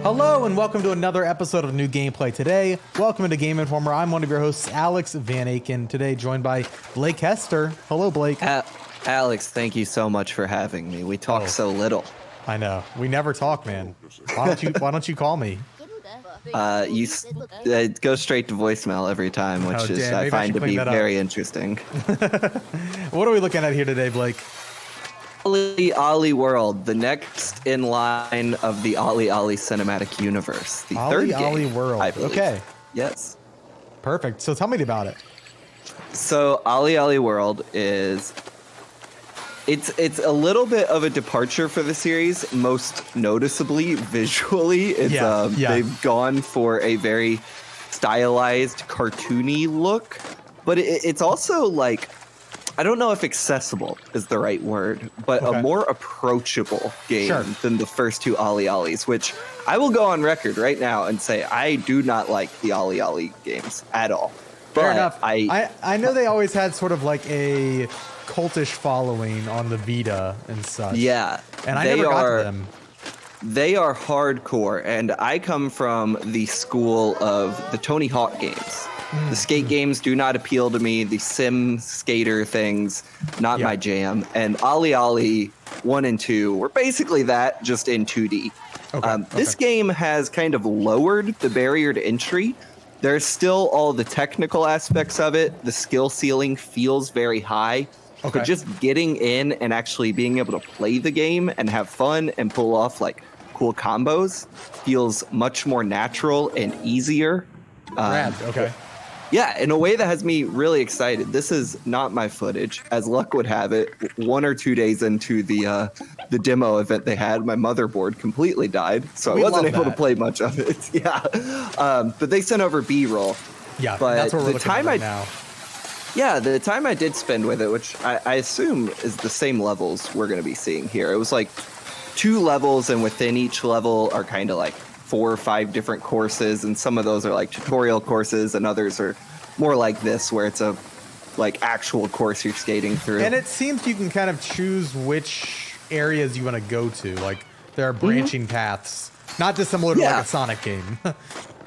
Hello and welcome to another episode of New Gameplay Today. Welcome to Game Informer. I'm one of your hosts, Alex Van Aken. Today joined by Blake Hester. Hello, Blake. Alex, thank you so much for having me. We talk so little. I know. We never talk, man. Why don't you call me? You go straight to voicemail every time, which I find to be very interesting. What are we looking at here today, Blake? OlliOlli World, the next in line of the OlliOlli cinematic universe. The third game, OlliOlli World. I believe. Okay. Yes. Perfect. So tell me about it. So OlliOlli World is it's a little bit of a departure for the series, most noticeably visually. They've gone for a very stylized, cartoony look, but it's also like, I don't know if accessible is the right word, but a more approachable game than the first two OlliOllis, which I will go on record right now and say I do not like the OlliOlli games at all. Fair enough. I know they always had sort of like a cultish following on the Vita and such. Yeah. And I never got to them. They are hardcore, and I come from the school of the Tony Hawk games. The skate games do not appeal to me. The sim skater things, not my jam. And OlliOlli 1 and 2 were basically that, just in 2D. This game has kind of lowered the barrier to entry. There's still all the technical aspects of it. The skill ceiling feels very high. But just getting in and actually being able to play the game and have fun and pull off like cool combos feels much more natural and easier. Rad. Yeah, in a way that has me really excited. This is not my footage. As luck would have it, 1 or 2 days into the demo event they had, my motherboard completely died, so I wasn't able to play much of it. But they sent over B-roll. Yeah, but that's what we're looking at right now. Yeah, the time I did spend with it, which I assume is the same levels we're going to be seeing here. It was like 2 levels, and within each level are kind of like 4 or 5 different courses, and some of those are like tutorial courses, and others are more like this, where it's a like actual course you're skating through. And it seems you can kind of choose which areas you want to go to. Like there are branching paths, not dissimilar to like a Sonic game.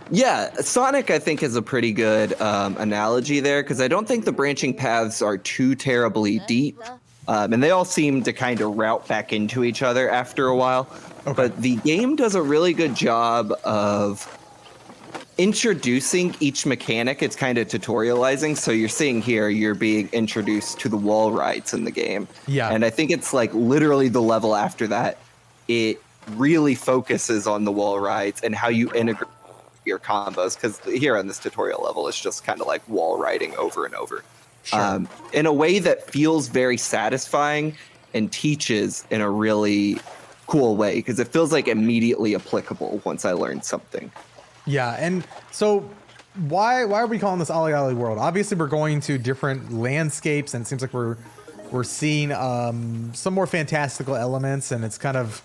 Yeah, Sonic, I think, is a pretty good analogy there, because I don't think the branching paths are too terribly deep, and they all seem to kind of route back into each other after a while. But the game does a really good job of introducing each mechanic. It's kind of tutorializing. So you're seeing here, you're being introduced to the wall rides in the game. Yeah. And I think it's like literally the level after that, it really focuses on the wall rides and how you integrate your combos, because here on this tutorial level it's just kind of like wall riding over and over in a way that feels very satisfying and teaches in a really cool way, because it feels like immediately applicable once I learned something. Yeah, and so why are we calling this OlliOlli World? Obviously we're going to different landscapes, and it seems like we're seeing some more fantastical elements, and it's kind of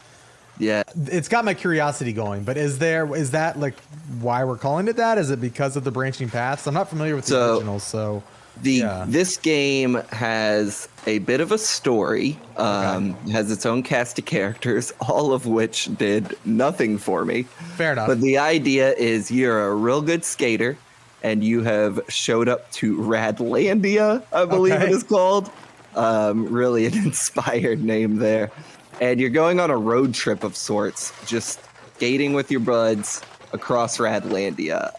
it's got my curiosity going. But is that like why we're calling it that? Is it because of the branching paths? I'm not familiar with the originals, so this game has a bit of a story, has its own cast of characters, all of which did nothing for me. Fair enough. But the idea is you're a real good skater, and you have showed up to Radlandia, I believe it is called. Really an inspired name there. And you're going on a road trip of sorts, just skating with your buds across Radlandia.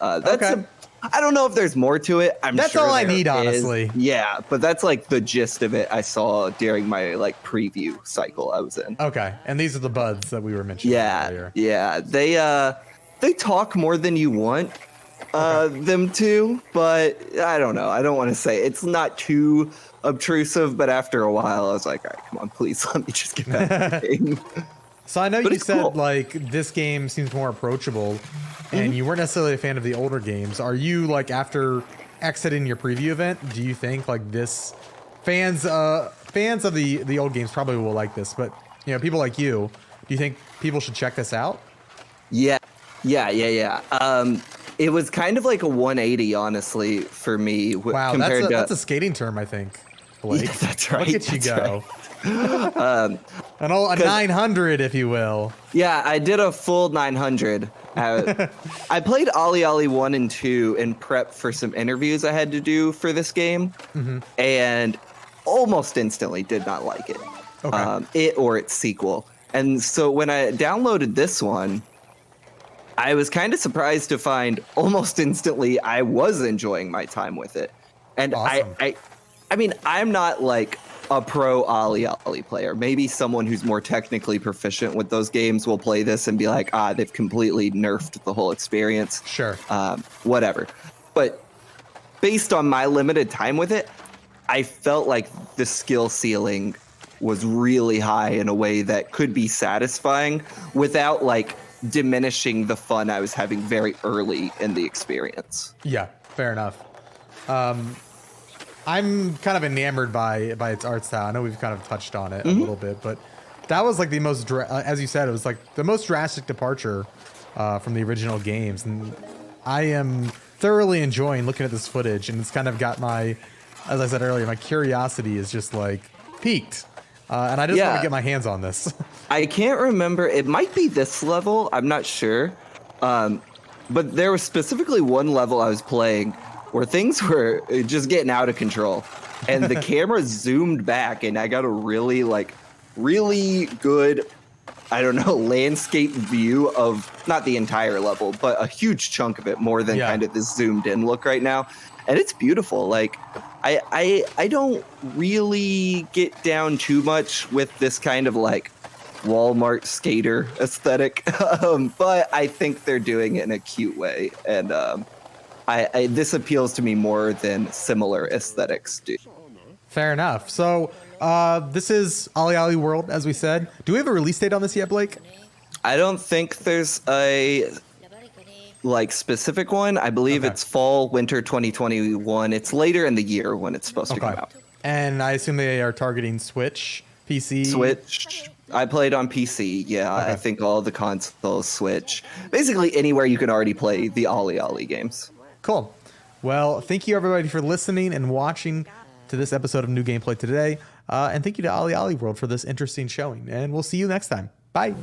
I don't know if there's more to it. That's all I need, honestly. Yeah, but that's like the gist of it I saw during my like preview cycle I was in. Okay, and these are the buds that we were mentioning earlier. Yeah, they talk more than you want them to, but I don't know. I don't want to say it's not too obtrusive, but after a while I was like, all right, come on, please let me just get back to the game. So I know you said like this game seems more approachable, and you weren't necessarily a fan of the older games. Are you like, after exiting your preview event, do you think like this fans of the old games probably will like this, but you know, people like you, do you think people should check this out? Yeah. It was kind of like a 180, honestly, for me. Wow, that's a skating term, I think, Blake. Yeah, that's right. Look at you go. Right. A 900, if you will. Yeah, I did a full 900. I played OlliOlli 1 and 2 in prep for some interviews I had to do for this game, and almost instantly did not like it. Okay. It or its sequel. And so when I downloaded this one, I was kind of surprised to find almost instantly I was enjoying my time with it. And Awesome. I mean, I'm not like a pro OlliOlli player. Maybe someone who's more technically proficient with those games will play this and be like, they've completely nerfed the whole experience. Sure. Whatever. But based on my limited time with it, I felt like the skill ceiling was really high in a way that could be satisfying without like diminishing the fun I was having very early in the experience. Yeah, fair enough. I'm kind of enamored by its art style. I know we've kind of touched on it a little bit, but that was like the most, as you said, it was like the most drastic departure from the original games. And I am thoroughly enjoying looking at this footage, and it's kind of got my, as I said earlier, my curiosity is just like peaked. And I just want to get my hands on this. I can't remember. It might be this level. I'm not sure. But there was specifically one level I was playing where things were just getting out of control. And the camera zoomed back, and I got a really good, I don't know, landscape view of not the entire level, but a huge chunk of it, more than kind of this zoomed in look right now. And it's beautiful. Like, I don't really get down too much with this kind of like Walmart skater aesthetic, but I think they're doing it in a cute way, and this appeals to me more than similar aesthetics do. Fair enough. So this is OlliOlli World, as we said. Do we have a release date on this yet, Blake? I don't think there's a like specific one. I believe it's fall, winter 2021. It's later in the year when it's supposed to come out. And I assume they are targeting Switch, PC? Switch. I played on PC. Yeah, I think all the consoles, Switch. Basically anywhere you can already play the OlliOlli games. Cool. Well, thank you everybody for listening and watching to this episode of New Gameplay Today. And thank you to OlliOlli World for this interesting showing. And we'll see you next time. Bye.